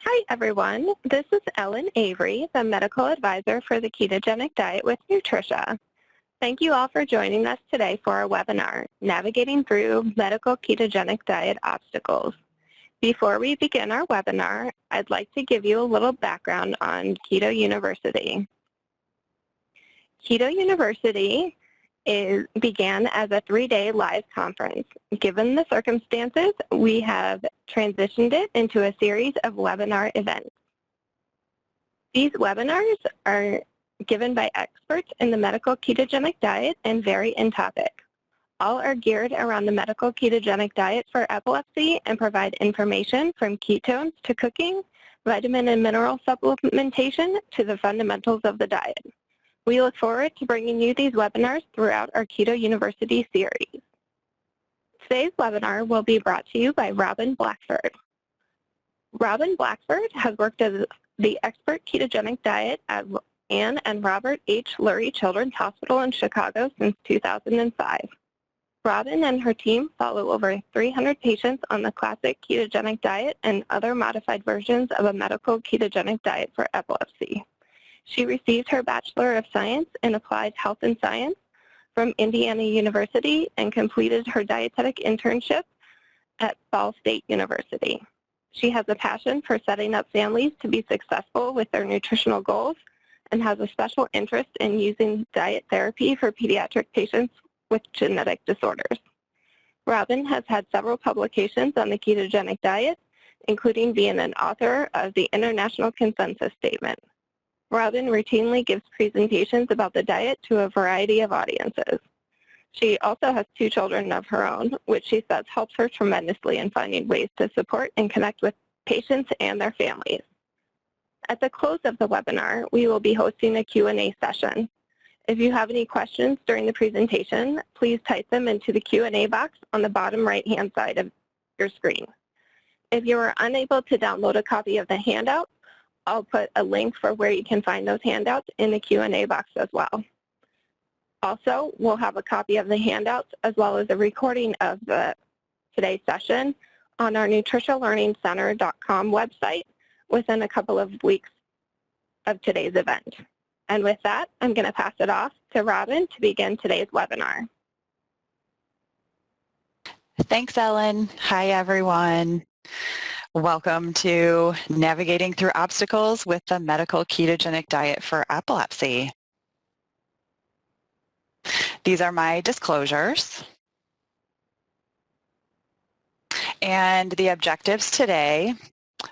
Hi, everyone. This is Ellen Avery, the medical advisor for the Ketogenic Diet with Nutricia. Thank you all for joining us today for our webinar, Navigating Through Medical Ketogenic Diet Obstacles. Before we begin our webinar, I'd like to give you a little background on Keto University. Keto University began as a 3-day live conference. Given the circumstances, we have transitioned it into a series of webinar events. These webinars are given by experts in the medical ketogenic diet and vary in topic. All are geared around the medical ketogenic diet for epilepsy and provide information from ketones to cooking, vitamin and mineral supplementation to the fundamentals of the diet. We look forward to bringing you these webinars throughout our Keto University series. Today's webinar will be brought to you by Robin Blackford. Robin Blackford has worked as the expert ketogenic diet at Ann and Robert H. Lurie Children's Hospital in Chicago since 2005. Robin and her team follow over 300 patients on the classic ketogenic diet and other modified versions of a medical ketogenic diet for epilepsy. She received her Bachelor of Science in Applied Health and Science from Indiana University and completed her dietetic internship at Ball State University. She has a passion for setting up families to be successful with their nutritional goals and has a special interest in using diet therapy for pediatric patients with genetic disorders. Robin has had several publications on the ketogenic diet, including being an author of the International Consensus Statement. Robin routinely gives presentations about the diet to a variety of audiences. She also has 2 children of her own, which she says helps her tremendously in finding ways to support and connect with patients and their families. At the close of the webinar, we will be hosting a Q&A session. If you have any questions during the presentation, please type them into the Q&A box on the bottom right-hand side of your screen. If you are unable to download a copy of the handout, I'll put a link for where you can find those handouts in the Q&A box as well. Also, we'll have a copy of the handouts as well as a recording of today's session on our nutritialearningcenter.com website within a couple of weeks of today's event. And with that, I'm going to pass it off to Robin to begin today's webinar. Thanks, Ellen. Hi, everyone. Welcome to Navigating Through Obstacles with the Medical Ketogenic Diet for Epilepsy. These are my disclosures. And the objectives today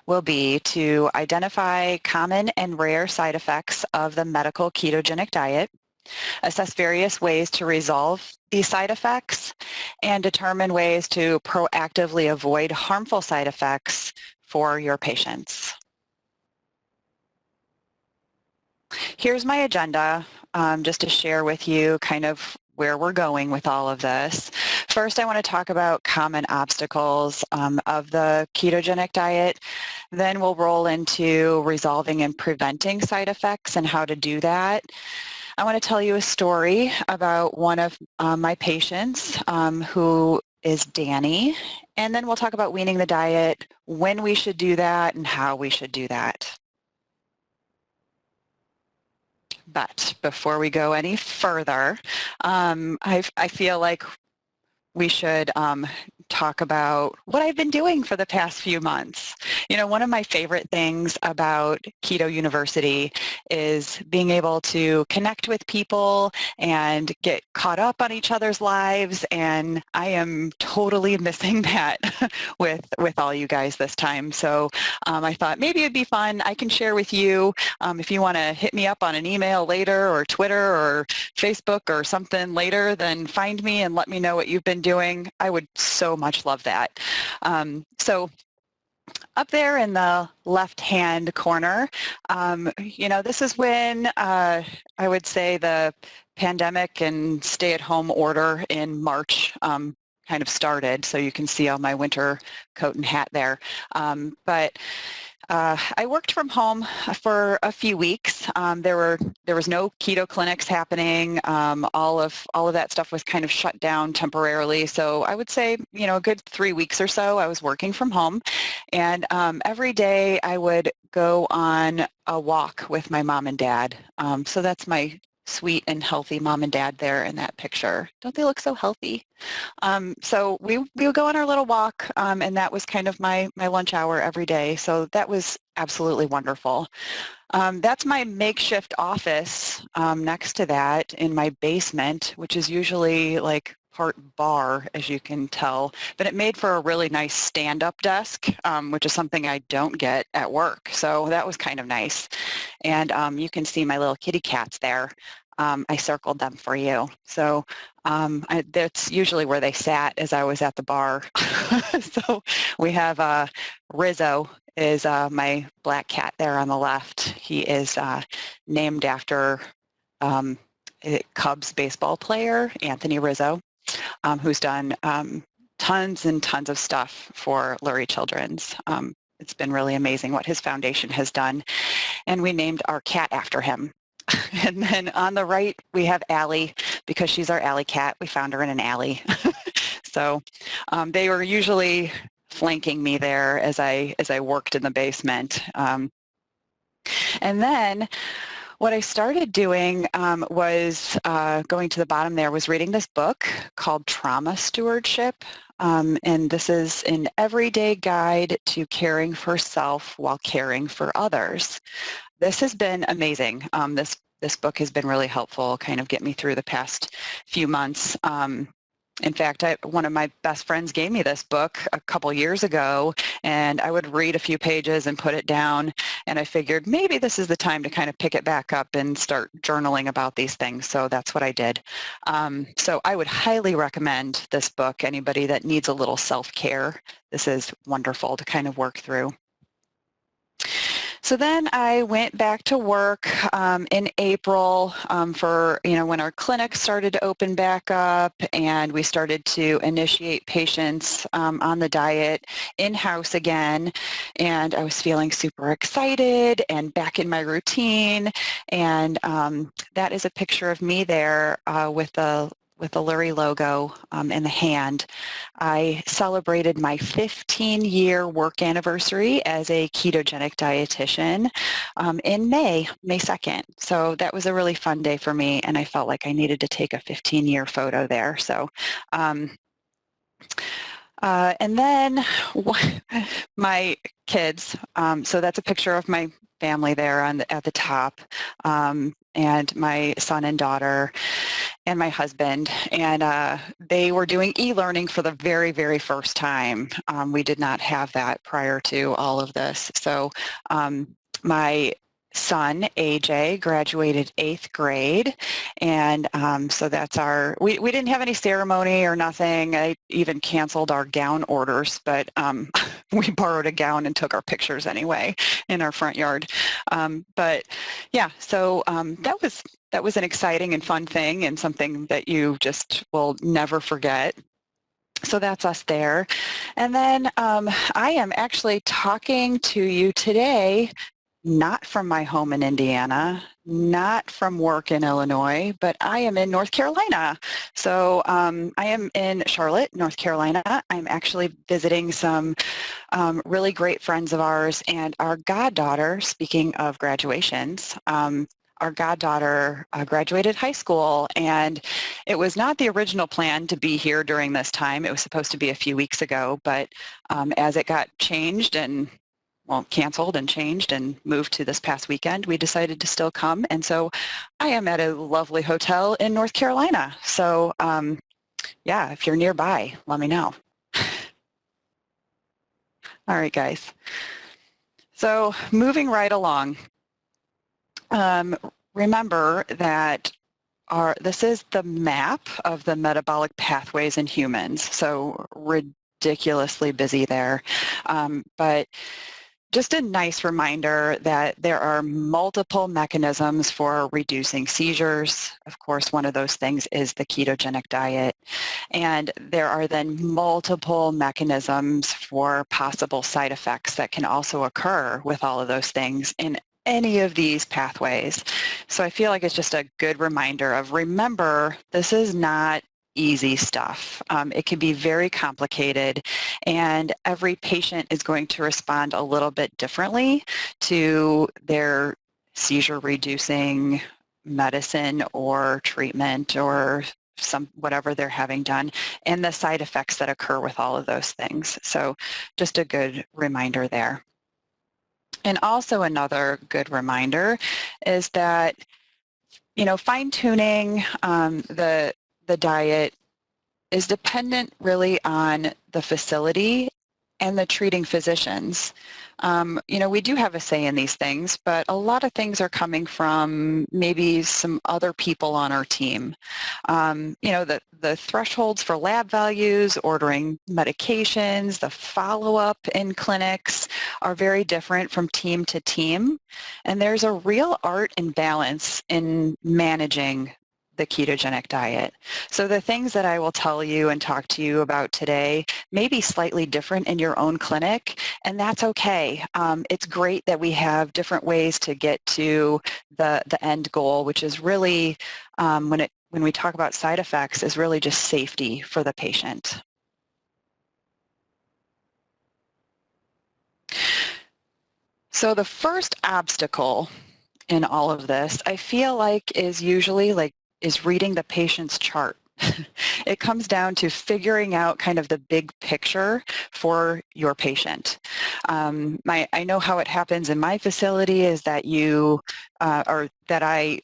will be to identify common and rare side effects of the medical ketogenic diet, assess various ways to resolve these side effects, and determine ways to proactively avoid harmful side effects for your patients. Here's my agenda, just to share with you kind of where we're going with all of this. First, I want to talk about common obstacles of the ketogenic diet. Then we'll roll into resolving and preventing side effects and how to do that. I want to tell you a story about one of my patients who is Danny, and then we'll talk about weaning the diet, when we should do that, and how we should do that. But before we go any further, I feel like we should talk about what I've been doing for the past few months. You know, one of my favorite things about Keto University is being able to connect with people and get caught up on each other's lives, and I am totally missing that with all you guys this time. So I thought maybe it'd be fun. I can share with you if you want to hit me up on an email later or Twitter or Facebook or something later, then find me and let me know what you've been doing. I would so much love that. So up there in the left-hand corner, you know, this is when I would say the pandemic and stay-at-home order in March kind of started. So you can see all my winter coat and hat there. But I worked from home for a few weeks. There was no keto clinics happening. All of that stuff was kind of shut down temporarily. So I would say, you know, a good 3 weeks or so I was working from home, and every day I would go on a walk with my mom and dad. So that's my sweet and healthy mom and dad there in that picture. Don't they look so healthy? So we would go on our little walk, and that was kind of my lunch hour every day. So that was absolutely wonderful. That's my makeshift office next to that in my basement, which is usually like part bar, as you can tell, but it made for a really nice stand-up desk, which is something I don't get at work. So that was kind of nice. And you can see my little kitty cats there. I circled them for you. So that's usually where they sat as I was at the bar. So we have Rizzo is my black cat there on the left. He is named after Cubs baseball player Anthony Rizzo, who's done tons and tons of stuff for Lurie Children's. It's been really amazing what his foundation has done. And we named our cat after him. And then on the right, we have Allie, because she's our alley cat. We found her in an alley. So they were usually flanking me there as I worked in the basement. And then what I started doing was going to the bottom there was reading this book called Trauma Stewardship. And this is an everyday guide to caring for self while caring for others. This has been amazing. This book has been really helpful, kind of get me through the past few months. In fact, one of my best friends gave me this book a couple years ago, and I would read a few pages and put it down, and I figured maybe this is the time to kind of pick it back up and start journaling about these things, so that's what I did. So I would highly recommend this book, anybody that needs a little self-care. This is wonderful to kind of work through. So then I went back to work in April for, you know, when our clinic started to open back up, and we started to initiate patients on the diet in-house again. And I was feeling super excited and back in my routine. And that is a picture of me there with the Lurie logo in the hand. I celebrated my 15-year work anniversary as a ketogenic dietitian in May 2nd. So that was a really fun day for me, and I felt like I needed to take a 15-year photo there. So and then my kids, so that's a picture of my family there at the top, and my son and daughter and my husband, and they were doing e-learning for the very, very first time. We did not have that prior to all of this. So my son, AJ, graduated 8th grade, and so that's we didn't have any ceremony or nothing. I even canceled our gown orders, but we borrowed a gown and took our pictures anyway in our front yard. But yeah, so that was an exciting and fun thing, and something that you just will never forget. So that's us there. And then I am actually talking to you today, not from my home in Indiana, not from work in Illinois, but I am in North Carolina. So I am in Charlotte, North Carolina. I'm actually visiting some really great friends of ours, and our goddaughter, speaking of graduations, our goddaughter graduated high school, and it was not the original plan to be here during this time. It was supposed to be a few weeks ago, but as it got changed and canceled and changed and moved to this past weekend, we decided to still come. And so I am at a lovely hotel in North Carolina. So yeah, if you're nearby, let me know. All right, guys. So moving right along, remember that this is the map of the metabolic pathways in humans. So ridiculously busy there. But just a nice reminder that there are multiple mechanisms for reducing seizures. Of course, one of those things is the ketogenic diet. And there are then multiple mechanisms for possible side effects that can also occur with all of those things in any of these pathways. So I feel like it's just a good reminder of, remember, this is not easy stuff. It can be very complicated, and every patient is going to respond a little bit differently to their seizure-reducing medicine or treatment or whatever they're having done, and the side effects that occur with all of those things. So just a good reminder there. And also another good reminder is that, you know, fine-tuning the diet is dependent really on the facility and the treating physicians. You know, we do have a say in these things, but a lot of things are coming from maybe some other people on our team. You know, the thresholds for lab values, ordering medications, the follow-up in clinics are very different from team to team. And there's a real art and balance in managing the ketogenic diet. So the things that I will tell you and talk to you about today may be slightly different in your own clinic, and that's okay. It's great that we have different ways to get to the end goal, which is really, when we talk about side effects, is really just safety for the patient. So the first obstacle in all of this, I feel like, is reading the patient's chart. It comes down to figuring out kind of the big picture for your patient. I know how it happens in my facility is that I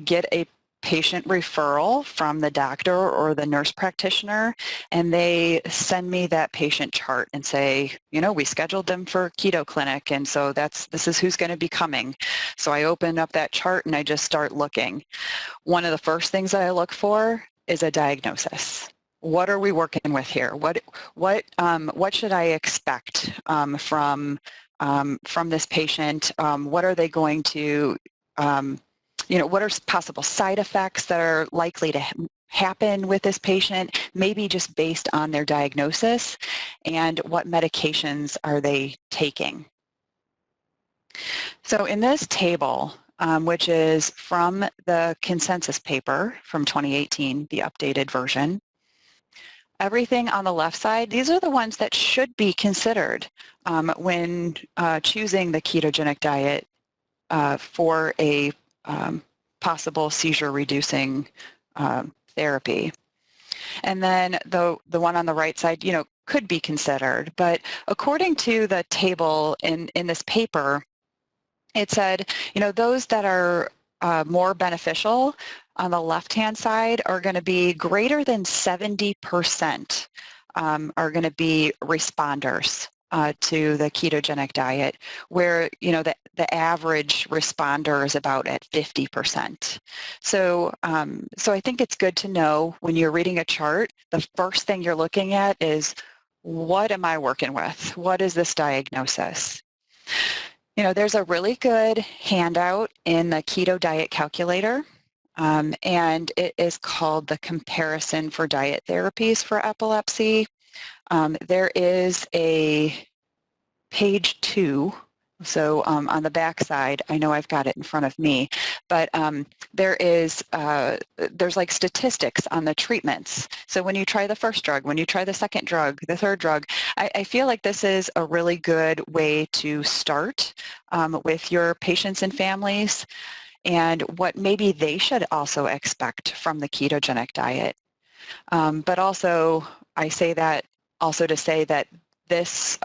get a patient referral from the doctor or the nurse practitioner, and they send me that patient chart and say, you know, we scheduled them for keto clinic, and so this is who's going to be coming. So I open up that chart and I just start looking. One of the first things that I look for is a diagnosis. What are we working with here? What should I expect from this patient? What are they going to you know, what are possible side effects that are likely to happen with this patient, maybe just based on their diagnosis, and what medications are they taking? So in this table, which is from the consensus paper from 2018, the updated version, everything on the left side, these are the ones that should be considered when choosing the ketogenic diet for a possible seizure-reducing therapy. And then the one on the right side, you know, could be considered. But according to the table in this paper, it said, you know, those that are more beneficial on the left-hand side are going to be greater than 70% are going to be responders to the ketogenic diet, where, you know, the average responder is about at 50%. So, so I think it's good to know when you're reading a chart, the first thing you're looking at is, what am I working with? What is this diagnosis? You know, there's a really good handout in the Keto Diet Calculator, and it is called the Comparison for Diet Therapies for Epilepsy. There is a page 2, so on the back side, I know I've got it in front of me, but there's like statistics on the treatments. So when you try the first drug, when you try the second drug, the third drug, I feel like this is a really good way to start with your patients and families, and what maybe they should also expect from the ketogenic diet. But also, I say that also to say that this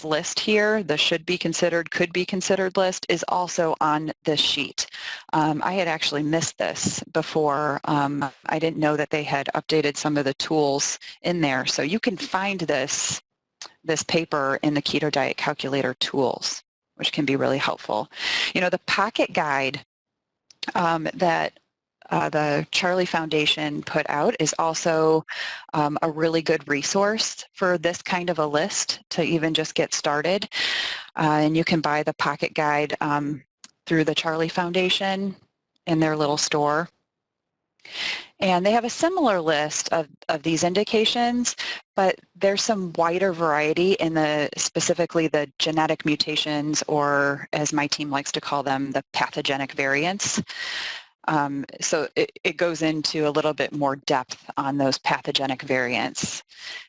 list here, the should be considered, could be considered list, is also on this sheet. I had actually missed this before. I didn't know that they had updated some of the tools in there. So you can find this paper in the Keto Diet Calculator tools, which can be really helpful. You know, the pocket guide that the Charlie Foundation put out is also a really good resource for this kind of a list to even just get started. And you can buy the pocket guide through the Charlie Foundation in their little store. And they have a similar list of these indications, but there's some wider variety in specifically the genetic mutations, or as my team likes to call them, the pathogenic variants. So it goes into a little bit more depth on those pathogenic variants.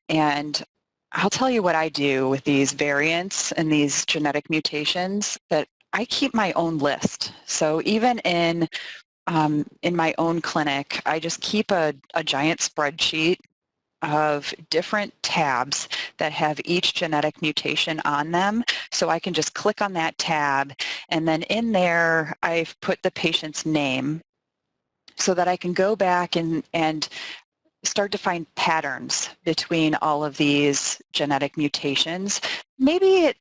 And I'll tell you what I do with these variants and these genetic mutations, that I keep my own list. So even in my own clinic, I just keep a giant spreadsheet of different tabs that have each genetic mutation on them. So I can just click on that tab, and then in there I've put the patient's name so that I can go back and start to find patterns between all of these genetic mutations. Maybe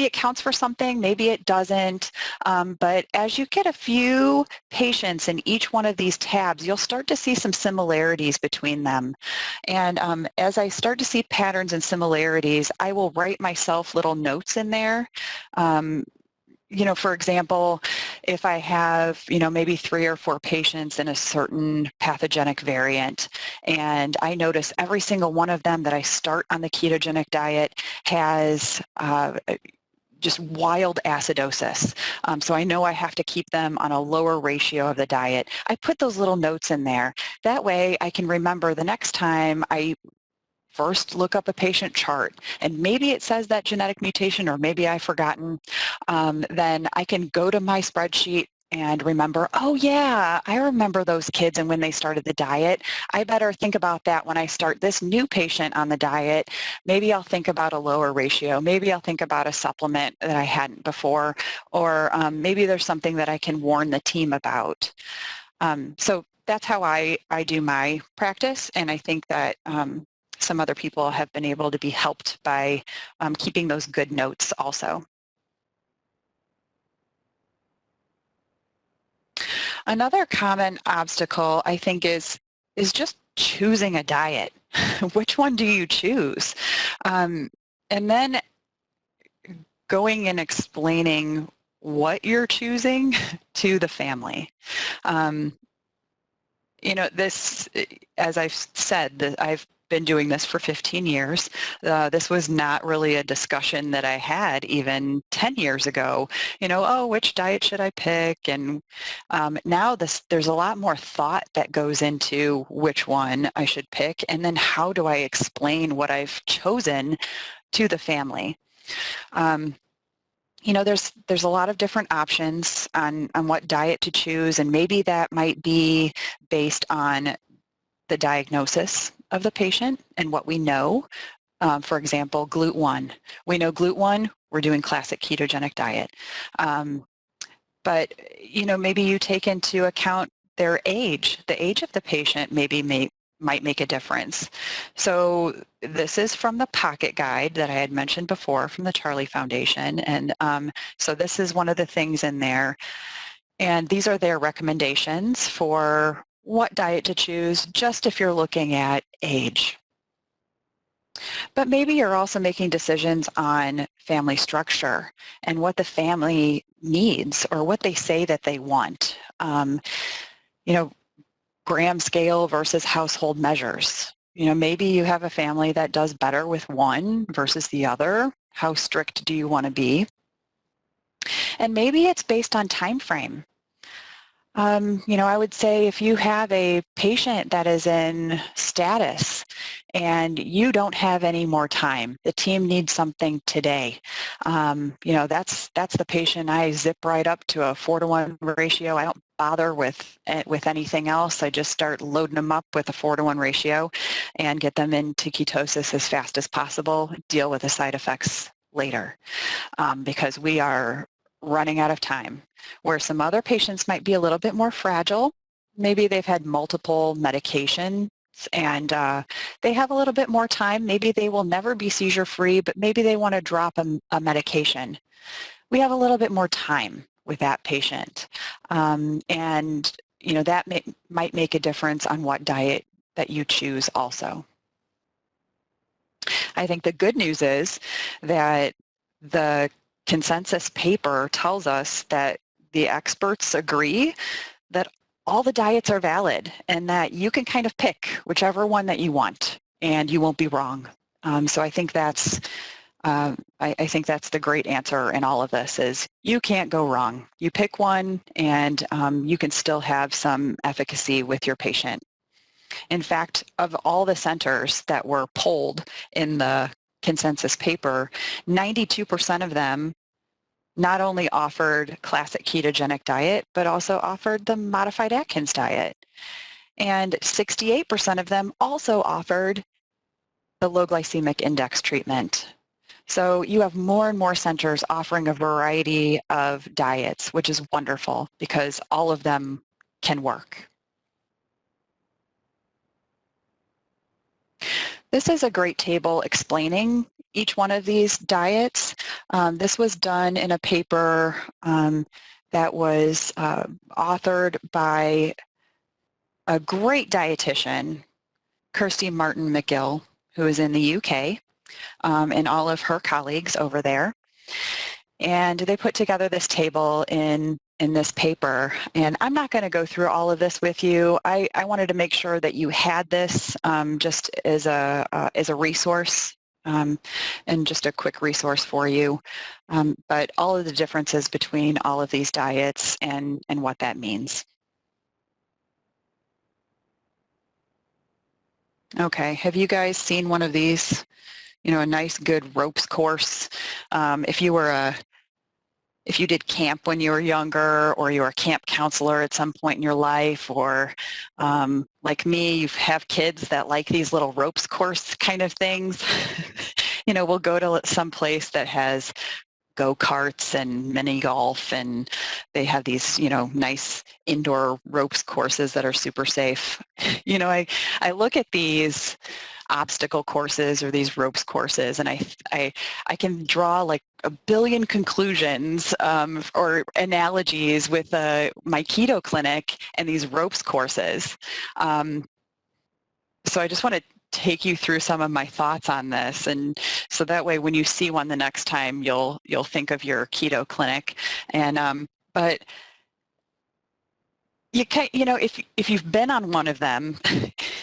it counts for something, maybe it doesn't, but as you get a few patients in each one of these tabs, you'll start to see some similarities between them. And as I start to see patterns and similarities, I will write myself little notes in there. You know, for example, if I have, you know, maybe 3 or 4 patients in a certain pathogenic variant, and I notice every single one of them that I start on the ketogenic diet has just wild acidosis. So I know I have to keep them on a lower ratio of the diet. I put those little notes in there. That way I can remember the next time I first look up a patient chart, and maybe it says that genetic mutation, or maybe I've forgotten, then I can go to my spreadsheet and remember, oh yeah, I remember those kids and when they started the diet. I better think about that when I start this new patient on the diet. Maybe I'll think about a lower ratio. Maybe I'll think about a supplement that I hadn't before, or maybe there's something that I can warn the team about. So that's how I do my practice, and I think that some other people have been able to be helped by keeping those good notes also. Another common obstacle, I think, is just choosing a diet. Which one do you choose? And then going and explaining what you're choosing to the family. You know, this, as I've said, I've been doing this for 15 years. This was not really a discussion that I had even 10 years ago. You know, oh, which diet should I pick? And now there's a lot more thought that goes into which one I should pick, and then how do I explain what I've chosen to the family. You know, there's a lot of different options on what diet to choose, and maybe that might be based on the diagnosis of the patient and what we know. For example, GLUT1. We know GLUT1, we're doing classic ketogenic diet. But, you know, maybe you take into account their age. The age of the patient might make a difference. So this is from the pocket guide that I had mentioned before from the Charlie Foundation. And so this is one of the things in there. And these are their recommendations for what diet to choose, just if you're looking at age. But maybe you're also making decisions on family structure and what the family needs or what they say that they want. You know, gram scale versus household measures. You know, maybe you have a family that does better with one versus the other. How strict do you want to be? And maybe it's based on time frame. You know, I would say if you have a patient that is in status and you don't have any more time, the team needs something today. You know, that's the patient I zip right up to a 4-to-1 ratio. I don't bother with anything else. I just start loading them up with a 4-to-1 ratio and get them into ketosis as fast as possible, deal with the side effects later, because we are running out of time. Where some other patients might be a little bit more fragile, maybe they've had multiple medications and they have a little bit more time. Maybe they will never be seizure-free, but maybe they want to drop a medication. We have a little bit more time with that patient. And that might make a difference on what diet that you choose also. I think the good news is that the consensus paper tells us that the experts agree that all the diets are valid and that you can kind of pick whichever one that you want and you won't be wrong. So I think that's I think that's the great answer in all of this is you can't go wrong. You pick one and you can still have some efficacy with your patient. In fact, of all the centers that were polled in the consensus paper, 92% of them not only offered classic ketogenic diet, but also offered the modified Atkins diet. And 68% of them also offered the low glycemic index treatment. So you have more and more centers offering a variety of diets, which is wonderful because all of them can work. This is a great table explaining each one of these diets. This was done in a paper that was authored by a great dietitian, Kirsty Martin McGill, who is in the UK, and all of her colleagues over there. And they put together this table in this paper. And I'm not going to go through all of this with you. I wanted to make sure that you had this just as a resource and just a quick resource for you. But all of the differences between all of these diets and what that means. Okay, have you guys seen one of these? A nice good ropes course. If you did camp when you were younger, or you were a camp counselor at some point in your life, or like me, you have kids that like these little ropes course kind of things, we'll go to some place that has go-karts and mini golf, and they have these, nice indoor ropes courses that are super safe. I look at these obstacle courses or these ropes courses, and I can draw like a billion conclusions or analogies with my keto clinic and these ropes courses. So I just want to take you through some of my thoughts on this, and so that way when you see one the next time, you'll think of your keto clinic. And but you can't, if you've been on one of them,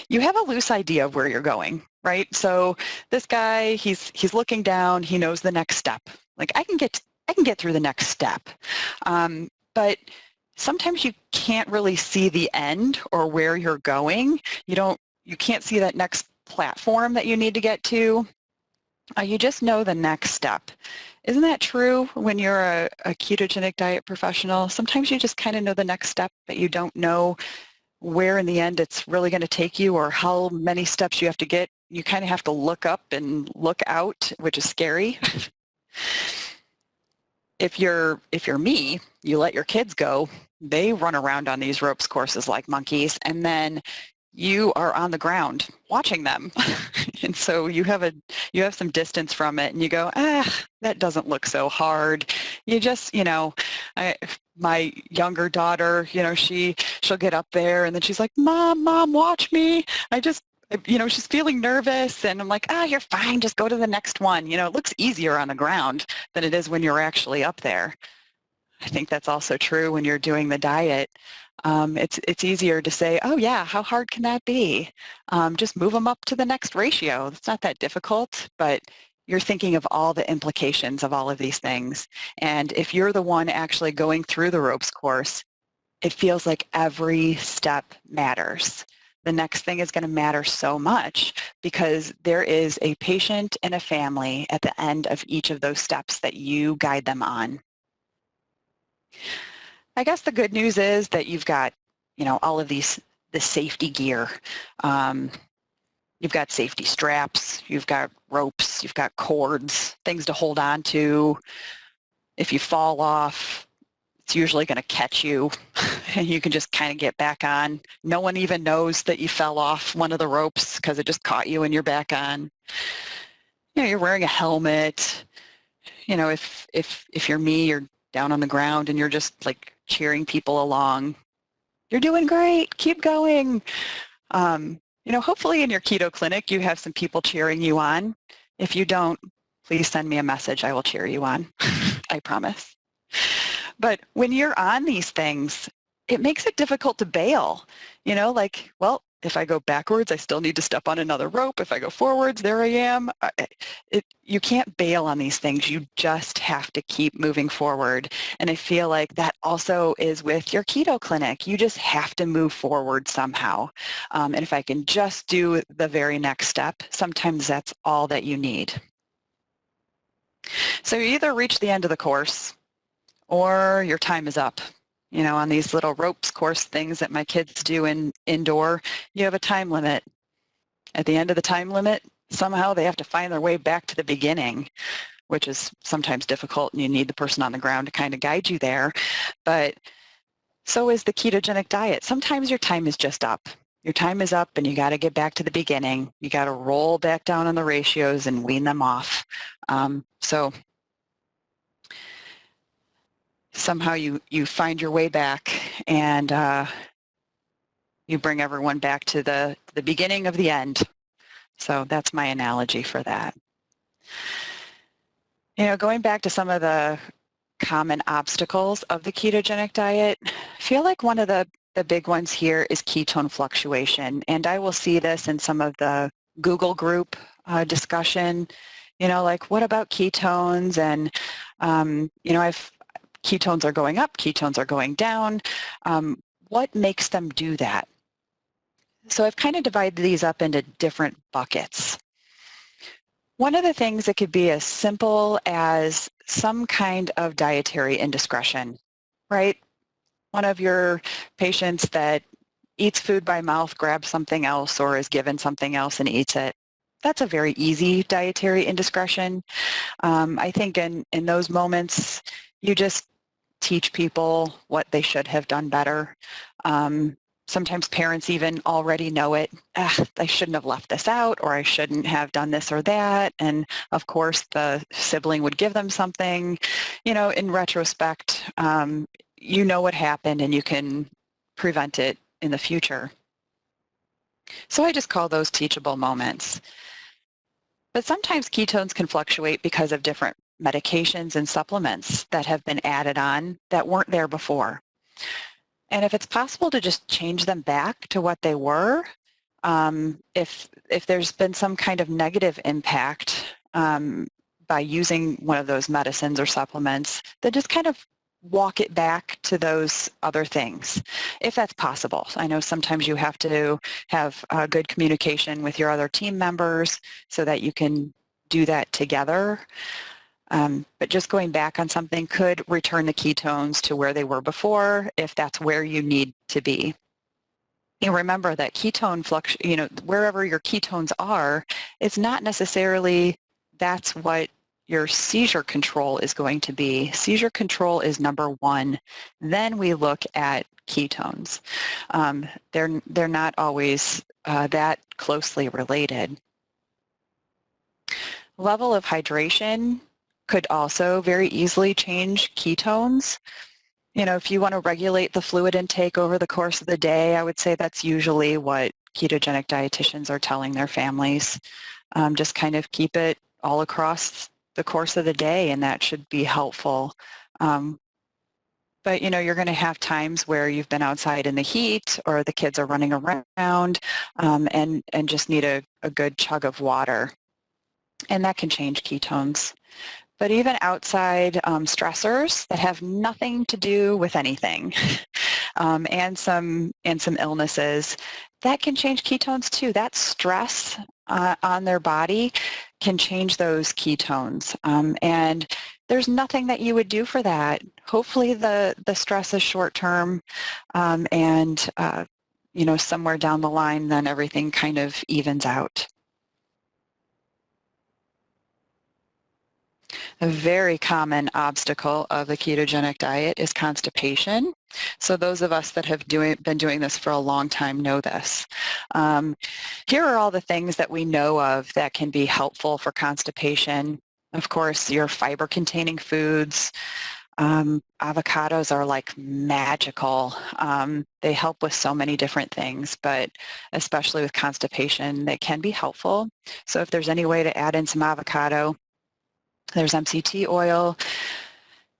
you have a loose idea of where you're going, right? So this guy, he's looking down, he knows the next step. Like I can get through the next step, but sometimes you can't really see the end or where you're going. You can't see that next platform that you need to get to. You just know the next step. Isn't that true when you're a ketogenic diet professional? Sometimes you just kind of know the next step, but you don't know where in the end it's really going to take you or how many steps you have to get. You kind of have to look up and look out, which is scary. If you're me, you let your kids go, they run around on these ropes courses like monkeys, and then you are on the ground watching them. And so you have some distance from it, and you go, that doesn't look so hard. You just, my younger daughter, she'll get up there and then she's like, Mom, watch me. She's feeling nervous, and I'm like, you're fine. Just go to the next one. It looks easier on the ground than it is when you're actually up there. I think that's also true when you're doing the diet. It's easier to say, oh yeah, how hard can that be? Just move them up to the next ratio. It's not that difficult, but you're thinking of all the implications of all of these things. And if you're the one actually going through the ropes course, it feels like every step matters. The next thing is going to matter so much because there is a patient and a family at the end of each of those steps that you guide them on. I guess the good news is that you've got, all of the safety gear. You've got safety straps, you've got ropes, you've got cords, things to hold on to. If you fall off, it's usually going to catch you, and you can just kind of get back on. No one even knows that you fell off one of the ropes because it just caught you and you're back on. You're wearing a helmet. If you're me, you're down on the ground and you're just like cheering people along. You're doing great. Keep going. Hopefully in your keto clinic, you have some people cheering you on. If you don't, please send me a message. I will cheer you on. I promise. But when you're on these things, it makes it difficult to bail. Well, if I go backwards, I still need to step on another rope. If I go forwards, there I am. You can't bail on these things. You just have to keep moving forward. And I feel like that also is with your keto clinic. You just have to move forward somehow. And if I can just do the very next step, sometimes that's all that you need. So you either reach the end of the course or your time is up. On these little ropes course things that my kids do indoor, you have a time limit. At the end of the time limit, somehow they have to find their way back to the beginning, which is sometimes difficult, and you need the person on the ground to kind of guide you there. But so is the ketogenic diet. Sometimes your time is just up. Your time is up and you got to get back to the beginning. You got to roll back down on the ratios and wean them off. So somehow you find your way back and you bring everyone back to the beginning of the end. So that's my analogy for that. Going back to some of the common obstacles of the ketogenic diet, I feel like one of the big ones here is ketone fluctuation. And I will see this in some of the Google group discussion, like what about ketones? And, ketones are going up, ketones are going down. What makes them do that? So I've kind of divided these up into different buckets. One of the things that could be as simple as some kind of dietary indiscretion, right? One of your patients that eats food by mouth, grabs something else, or is given something else and eats it. That's a very easy dietary indiscretion. I think in those moments, you just teach people what they should have done better. Sometimes parents even already know it. I shouldn't have left this out, or I shouldn't have done this or that. And of course, the sibling would give them something. In retrospect, you know what happened and you can prevent it in the future. So I just call those teachable moments. But sometimes ketones can fluctuate because of different medications and supplements that have been added on that weren't there before. And if it's possible to just change them back to what they were, if there's been some kind of negative impact by using one of those medicines or supplements, then just kind of walk it back to those other things, if that's possible. I know sometimes you have to have good communication with your other team members so that you can do that together. But just going back on something could return the ketones to where they were before, if that's where you need to be. And remember that ketone wherever your ketones are, it's not necessarily that's what your seizure control is going to be. Seizure control is number one. Then we look at ketones. They're not always that closely related. Level of hydration could also very easily change ketones. If you want to regulate the fluid intake over the course of the day, I would say that's usually what ketogenic dietitians are telling their families. Just kind of keep it all across the course of the day, and that should be helpful. But you're going to have times where you've been outside in the heat or the kids are running around and just need a good chug of water. And that can change ketones. But even outside stressors that have nothing to do with anything and some illnesses, that can change ketones too. That stress on their body can change those ketones. And there's nothing that you would do for that. Hopefully the stress is short term and somewhere down the line then everything kind of evens out. A very common obstacle of the ketogenic diet is constipation. So those of us that have been doing this for a long time know this. Here are all the things that we know of that can be helpful for constipation. Of course, your fiber-containing foods, Avocados are like magical. They help with so many different things, but especially with constipation, they can be helpful. So if there's any way to add in some avocado, there's MCT oil,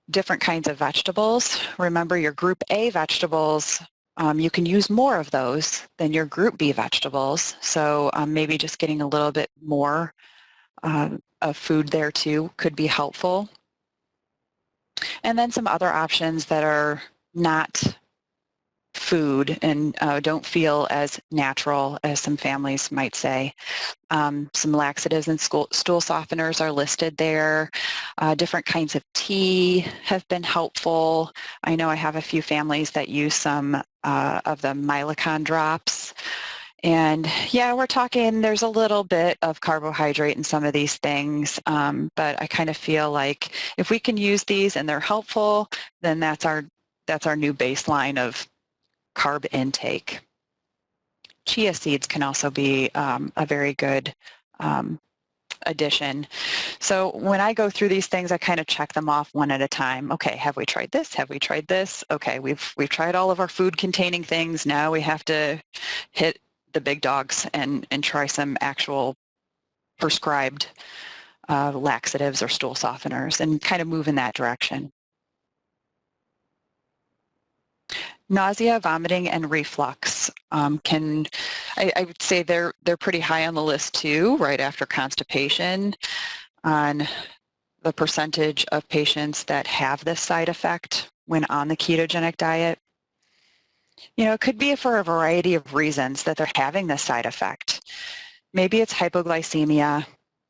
different kinds of vegetables. Remember your group A vegetables, you can use more of those than your group B vegetables. So maybe just getting a little bit more of food there too could be helpful. And then some other options that are not food and don't feel as natural as some families might say. Some laxatives and stool softeners are listed there. Different kinds of tea have been helpful. I know I have a few families that use some of the Mylicon drops. And yeah, we're talking, there's a little bit of carbohydrate in some of these things, but I kind of feel like if we can use these and they're helpful, then that's our new baseline of carb intake. Chia seeds can also be a very good addition. So when I go through these things, I kind of check them off one at a time. Okay, have we tried this? Have we tried this? Okay, we've tried all of our food containing things. Now we have to hit the big dogs and try some actual prescribed laxatives or stool softeners and kind of move in that direction. Nausea, vomiting, and reflux I would say they're pretty high on the list too, right after constipation, on the percentage of patients that have this side effect when on the ketogenic diet. You know, it could be for a variety of reasons that they're having this side effect. Maybe it's hypoglycemia,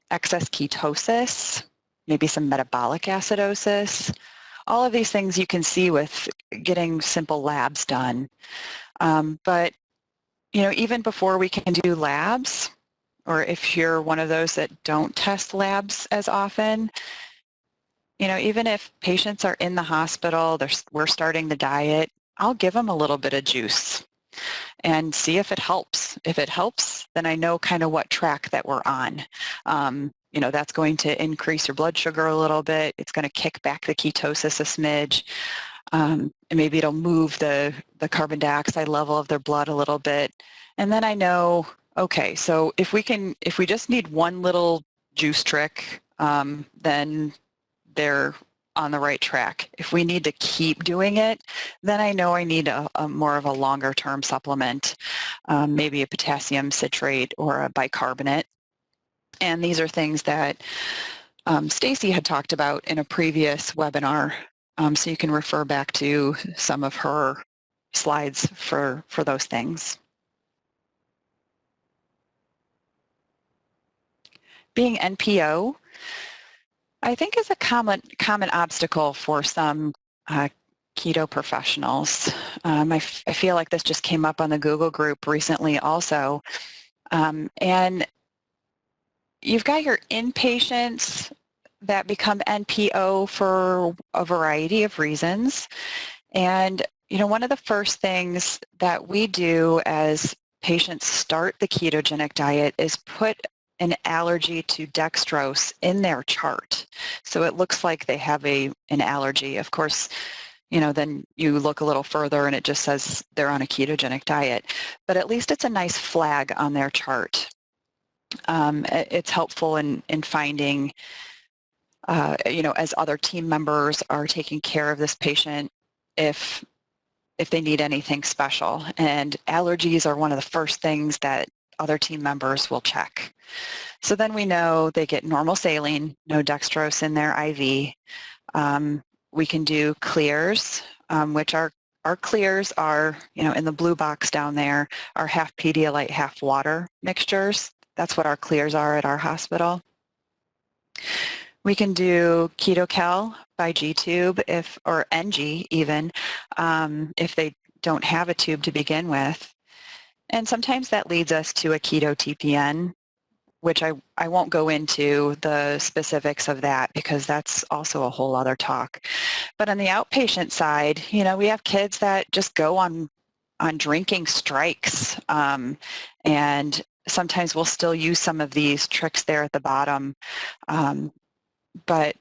excess ketosis, maybe some metabolic acidosis. All of these things you can see with getting simple labs done. But, you know, even before we can do labs, or if you're one of those that don't test labs as often, you know, even if patients are in the hospital, we're starting the diet, I'll give them a little bit of juice and see if it helps. If it helps, then I know kind of what track that we're on. You know, that's going to increase your blood sugar a little bit. It's going to kick back the ketosis a smidge. And maybe it'll move the carbon dioxide level of their blood a little bit. And then I know, okay, so if we just need one little juice trick, then they're on the right track. If we need to keep doing it, then I know I need a more of a longer term supplement, maybe a potassium citrate or a bicarbonate. And these are things that Stacy had talked about in a previous webinar. So you can refer back to some of her slides for those things. Being NPO, I think, is a common obstacle for some keto professionals. I feel like this just came up on the Google group recently also. And you've got your inpatients that become NPO for a variety of reasons. And, you know, one of the first things that we do as patients start the ketogenic diet is put an allergy to dextrose in their chart. So it looks like they have an allergy. Of course, you know, then you look a little further and it just says they're on a ketogenic diet. But at least it's a nice flag on their chart. It's helpful in finding, you know, as other team members are taking care of this patient, if they need anything special. And allergies are one of the first things that other team members will check. So then we know they get normal saline, no dextrose in their IV. We can do clears, which our clears are, you know, in the blue box down there, are half Pedialyte, half water mixtures. That's what our clears are at our hospital. We can do KetoCal by G-tube or NG even, if they don't have a tube to begin with. And sometimes that leads us to a keto TPN, which I won't go into the specifics of that because that's also a whole other talk. But on the outpatient side, you know, we have kids that just go on drinking strikes, and sometimes we'll still use some of these tricks there at the bottom. But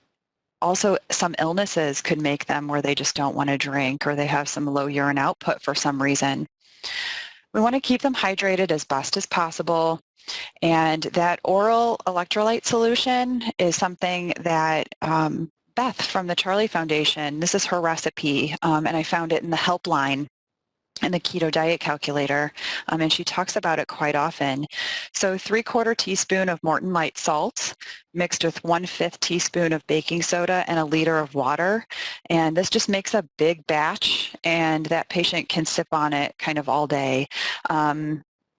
Also, some illnesses could make them where they just don't want to drink, or they have some low urine output for some reason. We want to keep them hydrated as best as possible. And that oral electrolyte solution is something that Beth from the Charlie Foundation, this is her recipe, and I found it in the helpline in the Keto Diet Calculator, and she talks about it quite often. So 3/4 teaspoon of Morton light salt mixed with 1/5 teaspoon of baking soda and a liter of water. And this just makes a big batch, and that patient can sip on it kind of all day.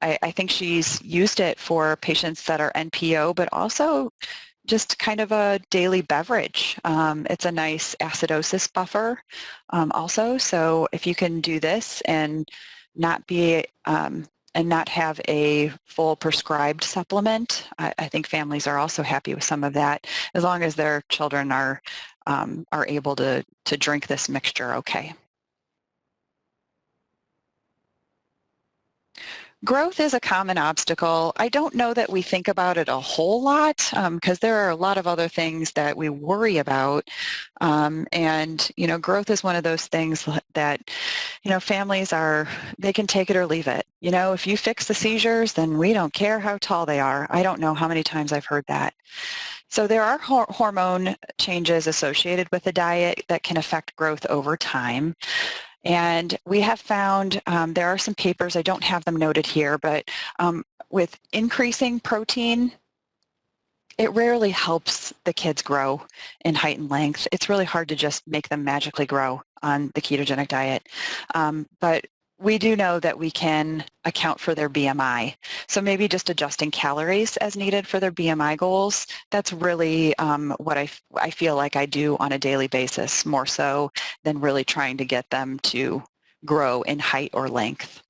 I think she's used it for patients that are NPO, but also just kind of a daily beverage. It's a nice acidosis buffer also. So if you can do this and not be and not have a full prescribed supplement, I think families are also happy with some of that, as long as their children are able to drink this mixture okay. Growth is a common obstacle. I don't know that we think about it a whole lot because there are a lot of other things that we worry about. And, you know, growth is one of those things that, you know, families they can take it or leave it. You know, if you fix the seizures, then we don't care how tall they are. I don't know how many times I've heard that. So there are hormone changes associated with the diet that can affect growth over time. And we have found, there are some papers, I don't have them noted here, but with increasing protein, it rarely helps the kids grow in height and length. It's really hard to just make them magically grow on the ketogenic diet. But we do know that we can account for their BMI. So maybe just adjusting calories as needed for their BMI goals. That's really what I feel like I do on a daily basis, more so than really trying to get them to grow in height or length.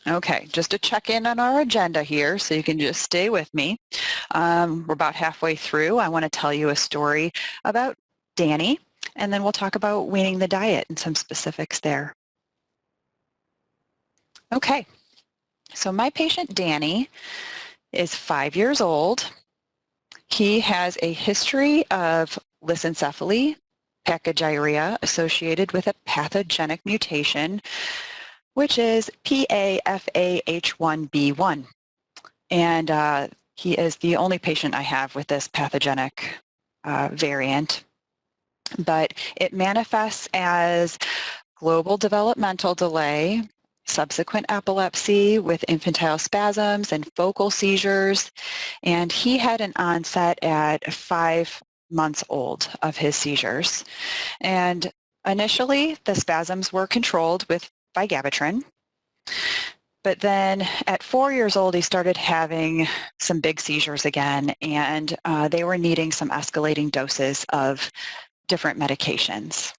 Okay, just to check in on our agenda here, so you can just stay with me. We're about halfway through. I want to tell you a story about Danny, and then we'll talk about weaning the diet and some specifics there. Okay, so my patient Danny is 5 years old. He has a history of lissencephaly, pachygyria associated with a pathogenic mutation, which is PAFAH1B1. And he is the only patient I have with this pathogenic variant. But it manifests as global developmental delay, subsequent epilepsy with infantile spasms and focal seizures. And he had an onset at 5 months old of his seizures. And initially, the spasms were controlled with vigabatrin. But then at 4 years old, he started having some big seizures again, and they were needing some escalating doses of different medications.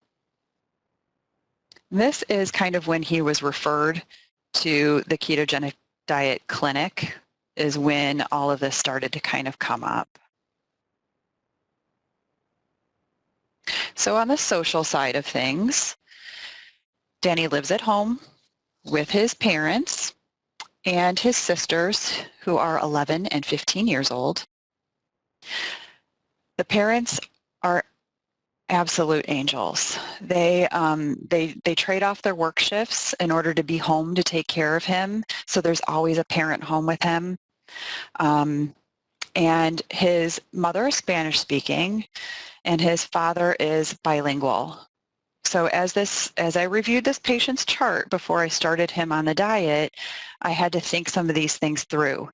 This is kind of when he was referred to the ketogenic diet clinic, is when all of this started to kind of come up. So on the social side of things, Danny lives at home with his parents and his sisters, who are 11 and 15 years old. The parents are absolute angels. They trade off their work shifts in order to be home to take care of him. So there's always a parent home with him. And his mother is Spanish speaking and his father is bilingual. So as I reviewed this patient's chart before I started him on the diet, I had to think some of these things through.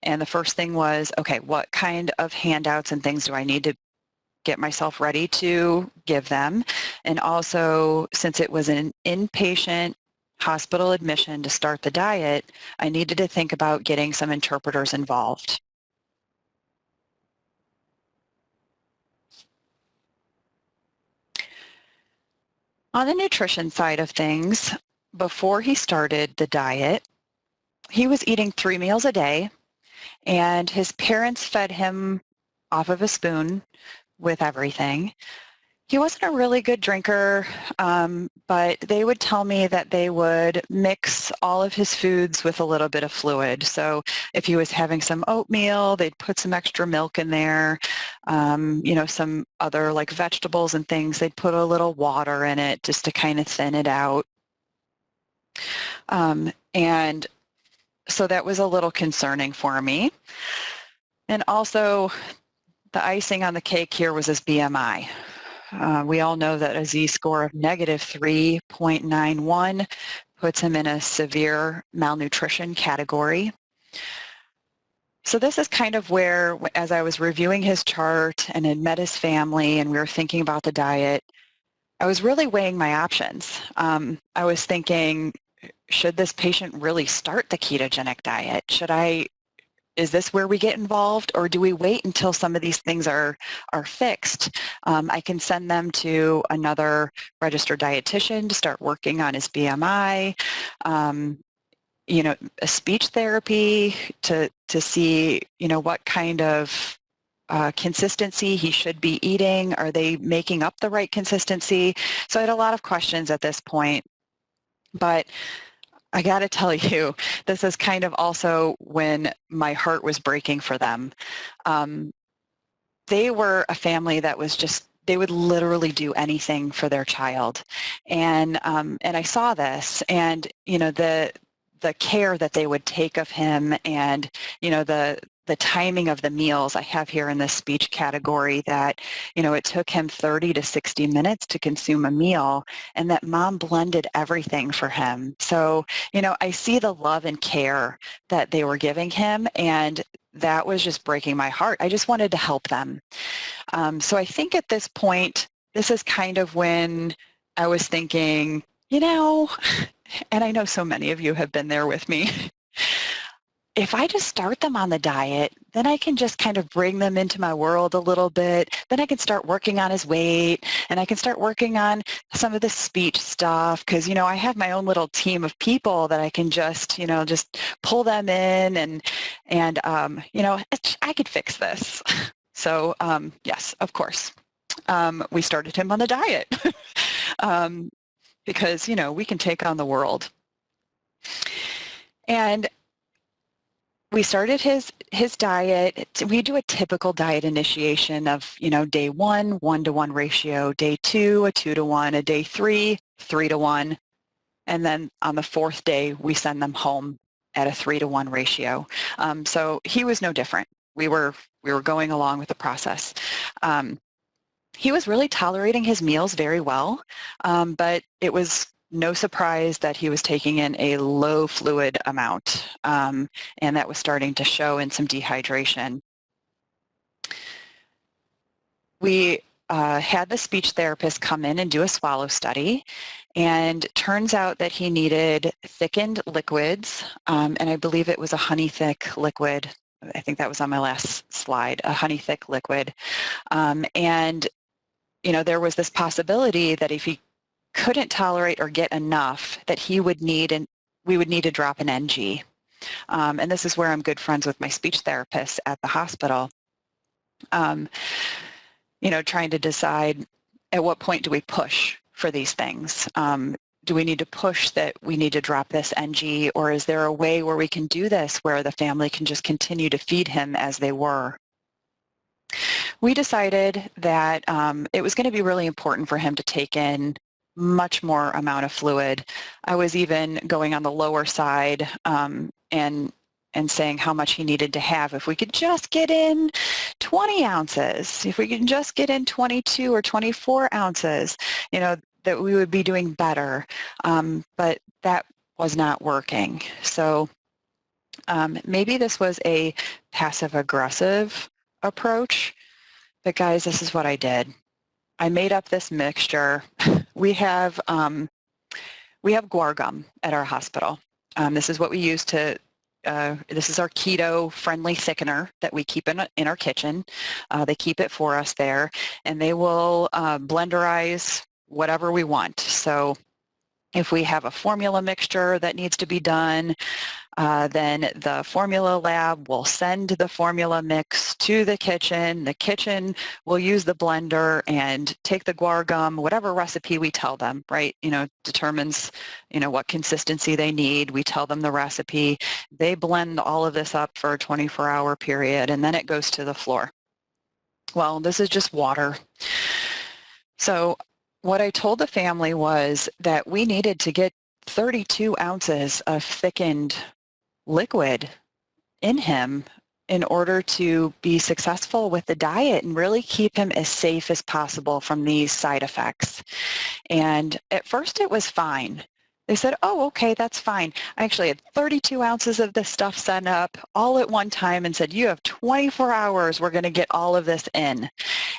And the first thing was, okay, what kind of handouts and things do I need to get myself ready to give them? And also, since it was an inpatient hospital admission to start the diet, I needed to think about getting some interpreters involved. On the nutrition side of things, before he started the diet, he was eating 3 meals a day, and his parents fed him off of a spoon with everything. He wasn't a really good drinker, but they would tell me that they would mix all of his foods with a little bit of fluid. So if he was having some oatmeal, they'd put some extra milk in there. Some other like vegetables and things, they'd put a little water in it just to kind of thin it out. And so that was a little concerning for me. And also, the icing on the cake here was his BMI. We all know that a Z-score of negative 3.91 puts him in a severe malnutrition category. So this is kind of where, as I was reviewing his chart and had met his family and we were thinking about the diet, I was really weighing my options. I was thinking, should this patient really start the ketogenic diet? Is this where we get involved, or do we wait until some of these things are fixed? I can send them to another registered dietitian to start working on his BMI, a speech therapy to see, what kind of consistency he should be eating. Are they making up the right consistency? So I had a lot of questions at this point, but I got to tell you, this is kind of also when my heart was breaking for them. They were a family that was they would literally do anything for their child. And I saw this, and, the care that they would take of him, and, the timing of the meals. I have here in this speech category that, it took him 30 to 60 minutes to consume a meal, and that mom blended everything for him. So, I see the love and care that they were giving him, and that was just breaking my heart. I just wanted to help them. So I think at this point, this is kind of when I was thinking, and I know so many of you have been there with me, if I just start them on the diet, then I can just kind of bring them into my world a little bit. Then I can start working on his weight, and I can start working on some of the speech stuff, because, I have my own little team of people that I can just pull them in, and I could fix this. So yes, of course, we started him on the diet because, we can take on the world. And we started his diet. We do a typical diet initiation of, day 1, 1-to-1 ratio, day 2, a 2-to-1, a day 3, 3-to-1. And then on the 4th day, we send them home at a 3-to-1 ratio. So he was no different. We were going along with the process. He was really tolerating his meals very well, but it was no surprise that he was taking in a low fluid amount, and that was starting to show in some dehydration. We had the speech therapist come in and do a swallow study, and turns out that he needed thickened liquids, and I believe it was a honey thick liquid. I think that was on my last slide, a honey thick liquid. And there was this possibility that if he couldn't tolerate or get enough, that we would need to drop an NG. And this is where I'm good friends with my speech therapist at the hospital. Trying to decide at what point do we push for these things. Do we need to push that we need to drop this NG, or is there a way where we can do this where the family can just continue to feed him as they were? We decided that it was going to be really important for him to take in much more amount of fluid. I was even going on the lower side and saying how much he needed to have. If we could just get in 20 ounces, if we could just get in 22 or 24 ounces, that we would be doing better. But that was not working. So maybe this was a passive-aggressive approach, but guys, this is what I did. I made up this mixture. We have guar gum at our hospital. This is what we use to, this is our keto-friendly thickener that we keep in our kitchen. They keep it for us there, and they will blenderize whatever we want. So if we have a formula mixture that needs to be done, Then the formula lab will send the formula mix to the kitchen. The kitchen will use the blender and take the guar gum, whatever recipe we tell them, right? Determines, what consistency they need. We tell them the recipe. They blend all of this up for a 24-hour period, and then it goes to the floor. Well, this is just water. So what I told the family was that we needed to get 32 ounces of thickened liquid in him in order to be successful with the diet and really keep him as safe as possible from these side effects. And at first it was fine. They said, oh, okay, that's fine. I actually had 32 ounces of this stuff set up all at one time and said, you have 24 hours. We're going to get all of this in.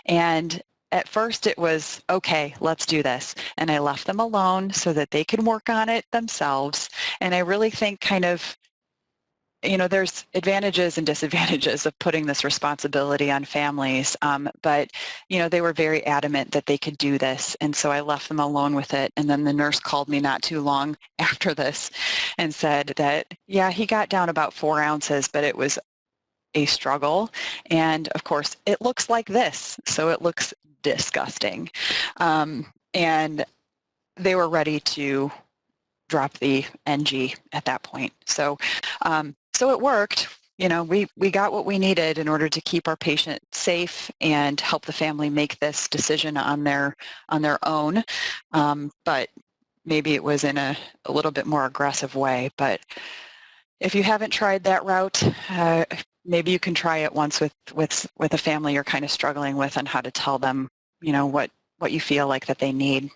And at first it was, okay, let's do this. And I left them alone so that they could work on it themselves. And I really think kind of, there's advantages and disadvantages of putting this responsibility on families, but, they were very adamant that they could do this, and so I left them alone with it, and then the nurse called me not too long after this and said that, yeah, he got down about 4 ounces, but it was a struggle, and of course, it looks like this, so it looks disgusting, and they were ready to drop the NG at that point. So it worked. We got what we needed in order to keep our patient safe and help the family make this decision on their own. But maybe it was in a little bit more aggressive way. But if you haven't tried that route, maybe you can try it once with a family you're kind of struggling with on how to tell them, what you feel like that they need.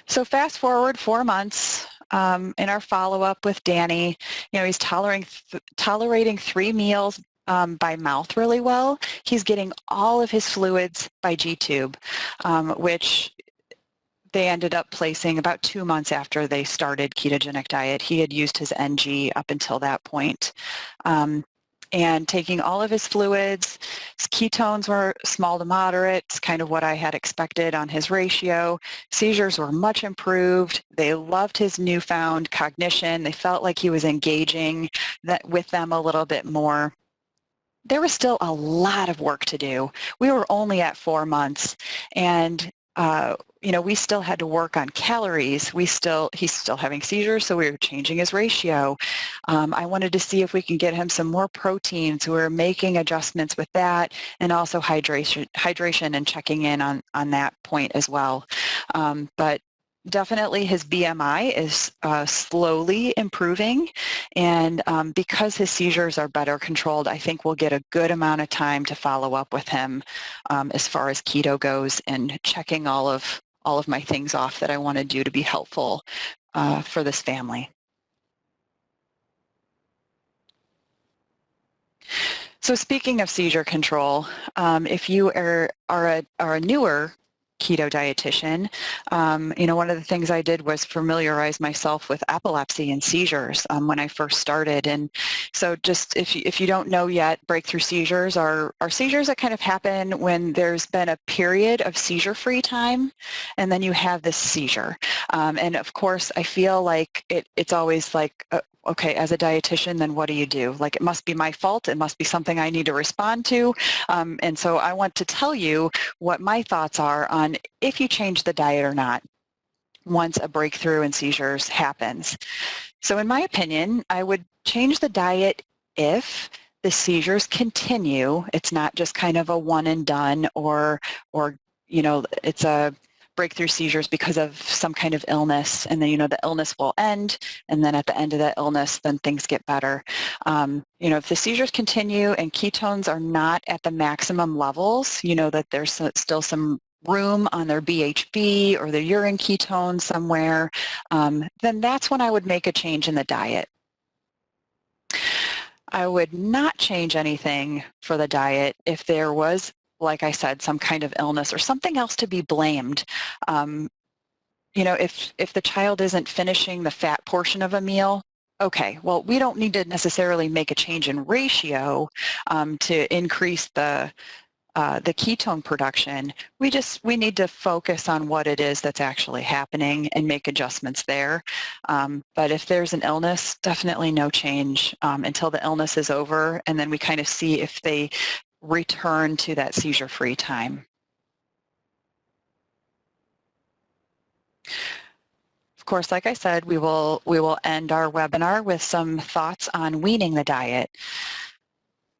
So fast forward 4 months in our follow-up with Danny, he's tolerating 3 meals by mouth really well. He's getting all of his fluids by G-tube, which they ended up placing about 2 months after they started ketogenic diet. He had used his NG up until that point. And taking all of his fluids. His ketones were small to moderate, it's kind of what I had expected on his ratio. Seizures were much improved. They loved his newfound cognition. They felt like he was engaging with them a little bit more. There was still a lot of work to do. We were only at 4 months, and we still had to work on calories. He's still having seizures, so we were changing his ratio. I wanted to see if we can get him some more protein, so we were making adjustments with that, and also hydration and checking in on that point as well. But definitely his BMI is slowly improving, and because his seizures are better controlled, I think we'll get a good amount of time to follow up with him as far as keto goes and checking all of my things off that I want to do to be helpful for this family. So speaking of seizure control, if you are a newer keto dietitian, one of the things I did was familiarize myself with epilepsy and seizures when I first started. And so just if you don't know yet, breakthrough seizures are seizures that kind of happen when there's been a period of seizure-free time, and then you have this seizure. And of course, I feel like it's always like, okay, as a dietitian, then what do you do? Like, it must be my fault. It must be something I need to respond to. And so I want to tell you what my thoughts are on if you change the diet or not once a breakthrough in seizures happens. So in my opinion, I would change the diet if the seizures continue. It's not just kind of a one and done, or it's a breakthrough seizures because of some kind of illness, and then the illness will end, and then at the end of that illness then things get better. If the seizures continue and ketones are not at the maximum levels, that there's still some room on their BHB or their urine ketone somewhere, then that's when I would make a change in the diet. I would not change anything for the diet if there was, like I said, some kind of illness or something else to be blamed. If the child isn't finishing the fat portion of a meal, okay, well, we don't need to necessarily make a change in ratio to increase the the ketone production, we need to focus on what it is that's actually happening and make adjustments there. But if there's an illness, definitely no change until the illness is over, and then we kind of see if they return to that seizure-free time. Of course, like I said, we will end our webinar with some thoughts on weaning the diet.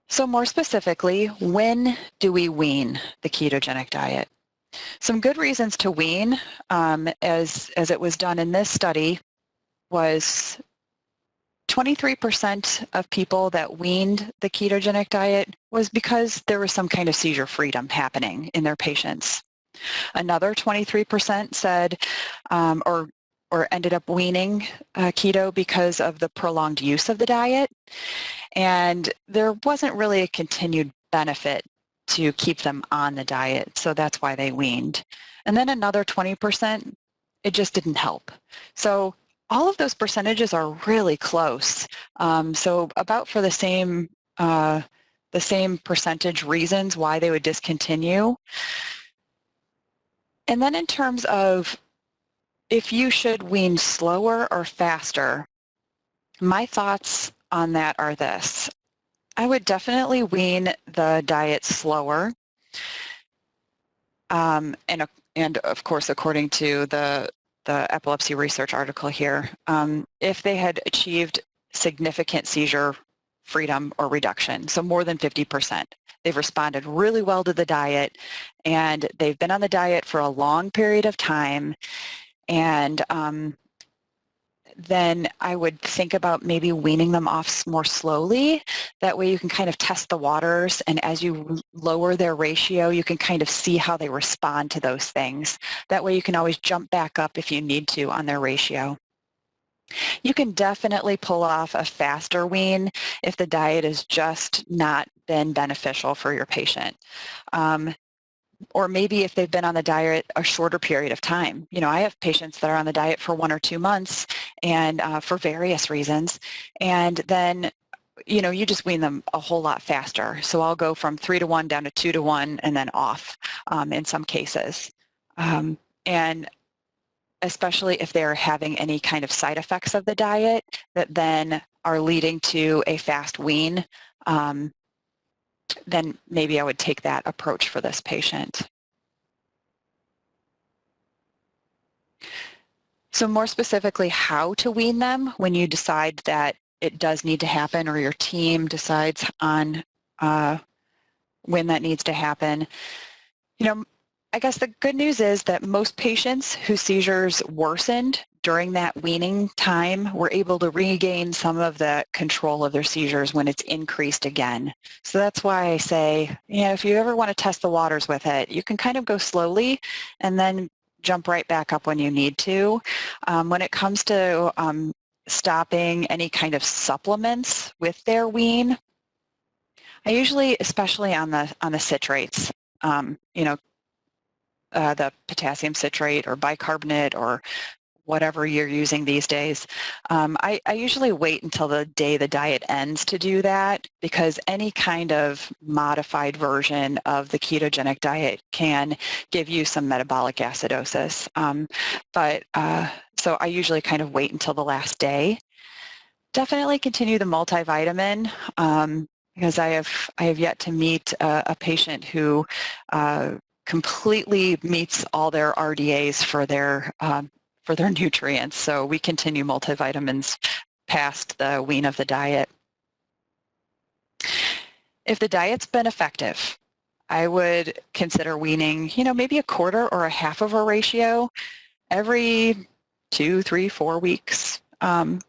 So more specifically, when do we wean the ketogenic diet? Some good reasons to wean, as it was done in this study, was 23% of people that weaned the ketogenic diet was because there was some kind of seizure freedom happening in their patients. Another 23% said, or ended up weaning keto because of the prolonged use of the diet, and there wasn't really a continued benefit to keep them on the diet, so that's why they weaned. And then another 20%, it just didn't help. So all of those percentages are really close. So about for the same percentage reasons why they would discontinue. And then in terms of if you should wean slower or faster, my thoughts on that are this. I would definitely wean the diet slower. And of course, according to the epilepsy research article here, if they had achieved significant seizure freedom or reduction, so more than 50%. They've responded really well to the diet, and they've been on the diet for a long period of time, and then I would think about maybe weaning them off more slowly. That way you can kind of test the waters, and as you lower their ratio, you can kind of see how they respond to those things. That way you can always jump back up if you need to on their ratio. You can definitely pull off a faster wean if the diet has just not been beneficial for your patient. Or maybe if they've been on the diet a shorter period of time. You know, I have patients that are on the diet for 1 or 2 months and for various reasons, and then, you know, you just wean them a whole lot faster. So I'll go from 3-to-1 down to 2-to-1 and then off in some cases. And especially if they're having any kind of side effects of the diet that then are leading to a fast wean, then maybe I would take that approach for this patient. So more specifically, how to wean them when you decide that it does need to happen, or your team decides on when that needs to happen. You know, I guess the good news is that most patients whose seizures worsened during that weaning time were able to regain some of the control of their seizures when it's increased again. So that's why I say, you know, if you ever want to test the waters with it, you can kind of go slowly and then jump right back up when you need to. When it comes to stopping any kind of supplements with their wean, I usually, especially on the citrates, you know, the potassium citrate or bicarbonate or whatever you're using these days, I usually wait until the day the diet ends to do that, because any kind of modified version of the ketogenic diet can give you some metabolic acidosis. So I usually kind of wait until the last day. Definitely continue the multivitamin, because I have yet to meet a patient who completely meets all their RDAs for their nutrients. So we continue multivitamins past the wean of the diet. If the diet's been effective, I would consider weaning, you know, maybe a quarter or a half of a ratio every 2, 3, 4 weeks.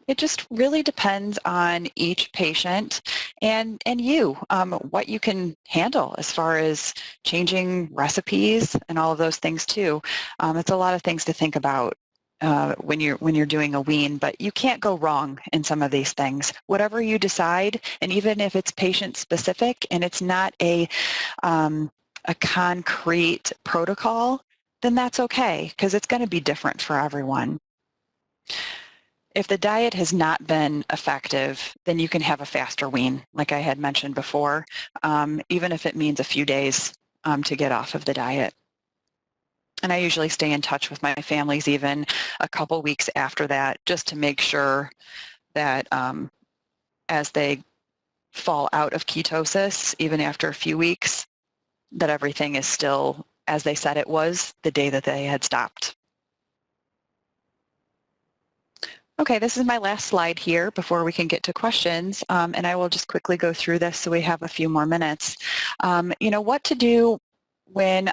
It just really depends on each patient and you, what you can handle as far as changing recipes and all of those things too. It's a lot of things to think about when you're doing a wean, but you can't go wrong in some of these things. Whatever you decide, and even if it's patient specific and it's not a concrete protocol, then that's okay, because it's going to be different for everyone. If the diet has not been effective, then you can have a faster wean, like I had mentioned before, even if it means a few days to get off of the diet. And I usually stay in touch with my families even a couple weeks after that, just to make sure that as they fall out of ketosis, even after a few weeks, that everything is still as they said it was the day that they had stopped. Okay, this is my last slide here before we can get to questions, and I will just quickly go through this so we have a few more minutes. What to do when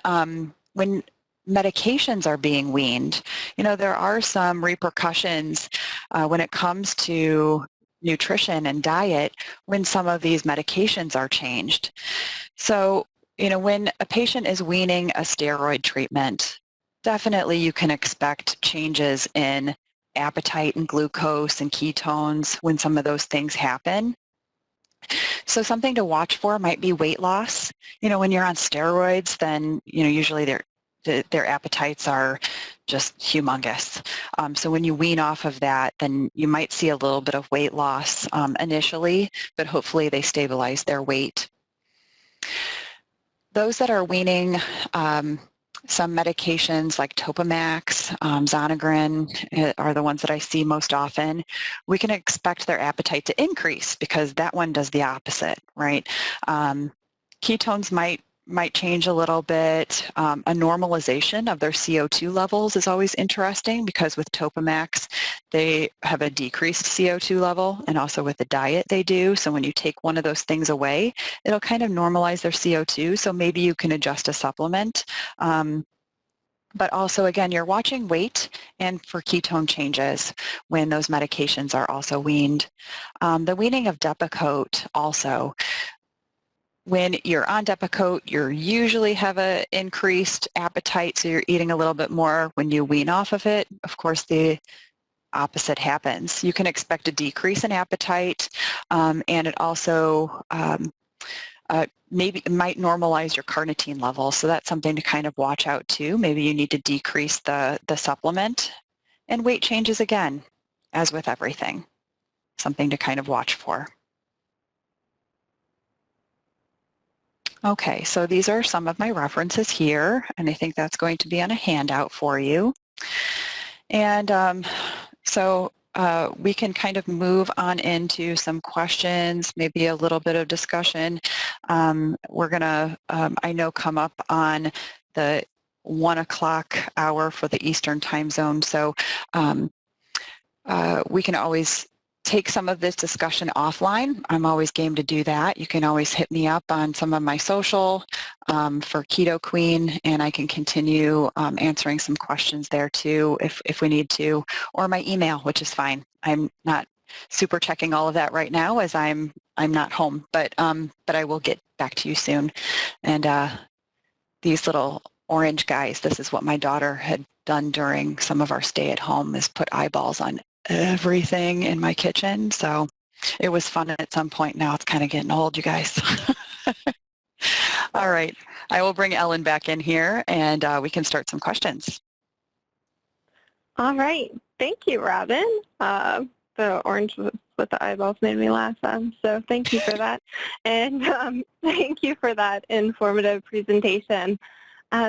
medications are being weaned. There are some repercussions when it comes to nutrition and diet when some of these medications are changed. So, when a patient is weaning a steroid treatment, definitely you can expect changes in appetite and glucose and ketones when some of those things happen. So something to watch for might be weight loss. When you're on steroids, then, usually their appetites are just humongous. So when you wean off of that, then you might see a little bit of weight loss initially, but hopefully they stabilize their weight. Those that are weaning some medications like Topamax, Zonegran are the ones that I see most often. We can expect their appetite to increase because that one does the opposite, right? Ketones might change a little bit. A normalization of their CO2 levels is always interesting because with Topamax, they have a decreased CO2 level, and also with the diet they do. So when you take one of those things away, it'll kind of normalize their CO2. So maybe you can adjust a supplement. But also, again, you're watching weight and for ketone changes when those medications are also weaned. The weaning of Depakote also. When you're on Depakote, you usually have an increased appetite, so you're eating a little bit more. When you wean off of it, of course, the opposite happens. You can expect a decrease in appetite, and it also maybe it might normalize your carnitine level, so that's something to kind of watch out too. Maybe you need to decrease the supplement, and weight changes again, as with everything. Something to kind of watch for. Okay, so these are some of my references here, and I think that's going to be on a handout for you. And so we can kind of move on into some questions, maybe a little bit of discussion. We're going to, I know, come up on the 1 o'clock hour for the Eastern time zone, so we can always take some of this discussion offline. I'm always game to do that. You can always hit me up on some of my social for Keto Queen, and I can continue answering some questions there too if we need to, or my email, which is fine. I'm not super checking all of that right now as I'm not home, but I will get back to you soon. And these little orange guys, this is what my daughter had done during some of our stay at home, is put eyeballs on everything in my kitchen. So it was fun at some point. Now it's kind of getting old, you guys. All right. I will bring Ellen back in here, and we can start some questions. All right. Thank you, Robin. The orange with the eyeballs made me laugh. So thank you for that. And thank you for that informative presentation.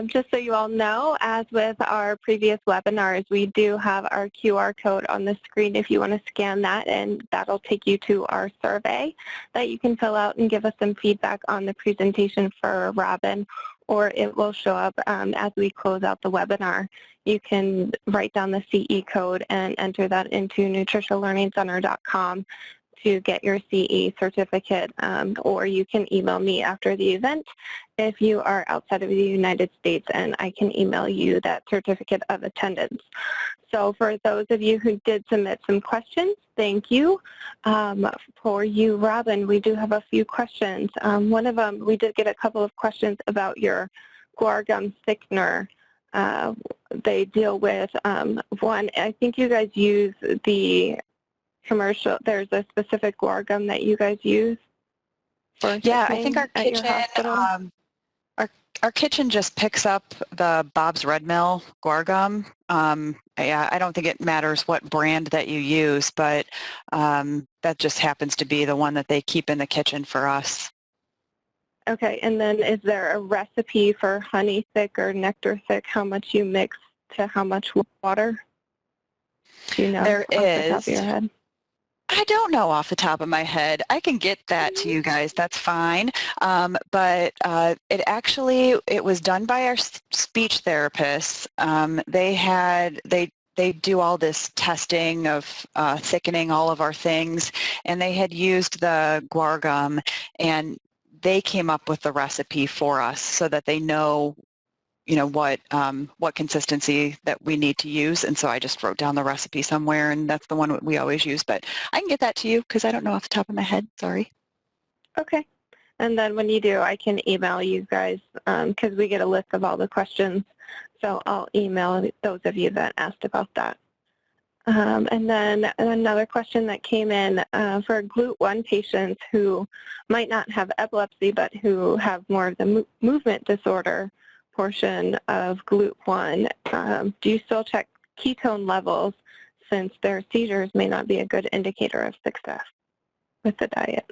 Just so you all know, as with our previous webinars, we do have our QR code on the screen if you want to scan that, and that'll take you to our survey that you can fill out and give us some feedback on the presentation for Robin, or it will show up as we close out the webinar. You can write down the CE code and enter that into nutritialearningcenter.com to get your CE certificate, or you can email me after the event if you are outside of the United States, and I can email you that certificate of attendance. So for those of you who did submit some questions, thank you. For you, Robin, we do have a few questions. One of them, we did get a couple of questions about your guar gum thickener. They deal with, one, I think you guys use the commercial, there's a specific guar gum that you guys use for Yeah, I think our kitchen, our kitchen just picks up the Bob's Red Mill guar gum. I don't think it matters what brand that you use, but that just happens to be the one that they keep in the kitchen for us. Okay, and then is there a recipe for honey thick or nectar thick, how much you mix to how much water? Do you know There off the top of is. your head? I don't know off the top of my head. I can get that to you guys. That's fine. But it was done by our speech therapists. They do all this testing of thickening all of our things, and they had used the guar gum, and they came up with the recipe for us so that they know what consistency that we need to use. And so I just wrote down the recipe somewhere, and that's the one we always use. But I can get that to you because I don't know off the top of my head. Sorry. Okay. And then when you do, I can email you guys because we get a list of all the questions. So I'll email those of you that asked about that. And then another question that came in for GLUT1 patients who might not have epilepsy but who have more of the movement disorder portion of GLUT1. Do you still check ketone levels since their seizures may not be a good indicator of success with the diet?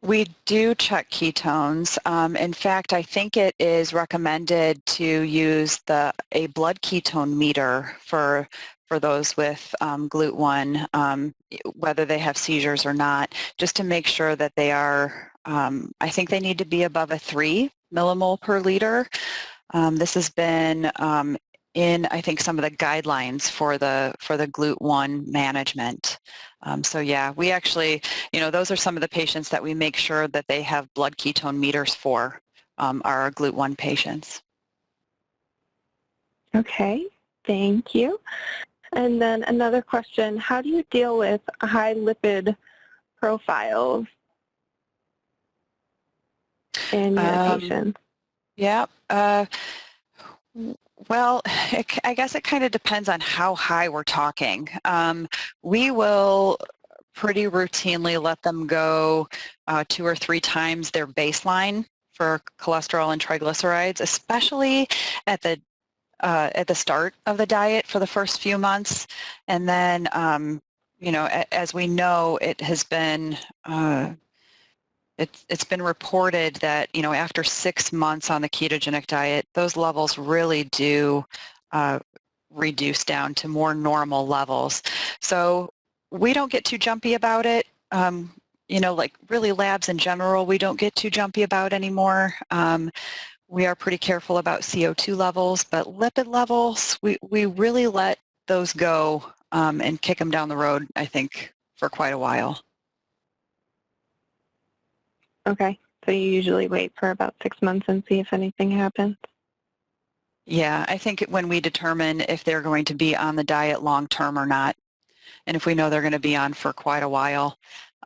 We do check ketones. In fact, I think it is recommended to use a blood ketone meter for those with GLUT1, whether they have seizures or not, just to make sure that they are, I think they need to be above a 3 millimole per liter. This has been in, I think, some of the guidelines for the GLUT1 management. So yeah, we actually, those are some of the patients that we make sure that they have blood ketone meters for, our GLUT1 patients. Okay, thank you. And then another question, how do you deal with high lipid profiles in your patients? Yeah. Well, I guess it kind of depends on how high we're talking. We will pretty routinely let them go 2 or 3 times their baseline for cholesterol and triglycerides, especially at the start of the diet for the first few months. And then, as we know, it has been it's been reported that, after 6 months on the ketogenic diet, those levels really do reduce down to more normal levels. So we don't get too jumpy about it. Like really labs in general, we don't get too jumpy about anymore. We are pretty careful about CO2 levels, but lipid levels, we really let those go and kick them down the road, I think, for quite a while. Okay, so you usually wait for about 6 months and see if anything happens? Yeah, I think when we determine if they're going to be on the diet long term or not, and if we know they're going to be on for quite a while,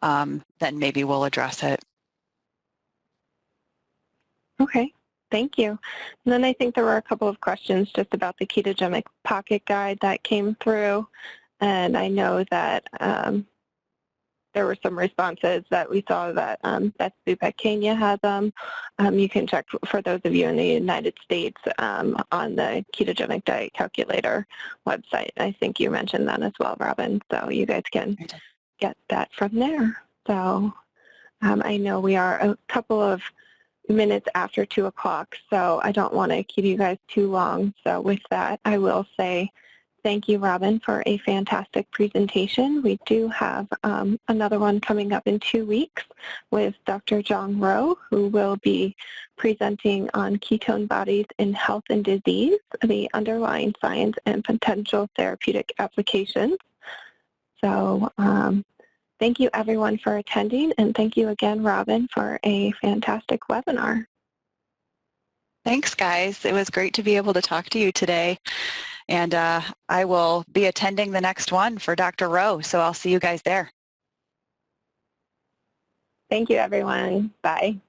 then maybe we'll address it. Okay, thank you. And then I think there were a couple of questions just about the ketogenic pocket guide that came through, and I know that there were some responses that we saw that Beth Zupek Kenya has them. You can check for those of you in the United States on the Ketogenic Diet Calculator website. I think you mentioned that as well, Robin, so you guys can get that from there. So I know we are a couple of minutes after 2 o'clock, so I don't want to keep you guys too long. So with that, I will say thank you, Robin, for a fantastic presentation. We do have another one coming up in 2 weeks with Dr. Jong Rowe, who will be presenting on ketone bodies in health and disease, the underlying science and potential therapeutic applications. So thank you, everyone, for attending, and thank you again, Robin, for a fantastic webinar. Thanks, guys. It was great to be able to talk to you today. And I will be attending the next one for Dr. Rowe, so I'll see you guys there. Thank you, everyone. Bye.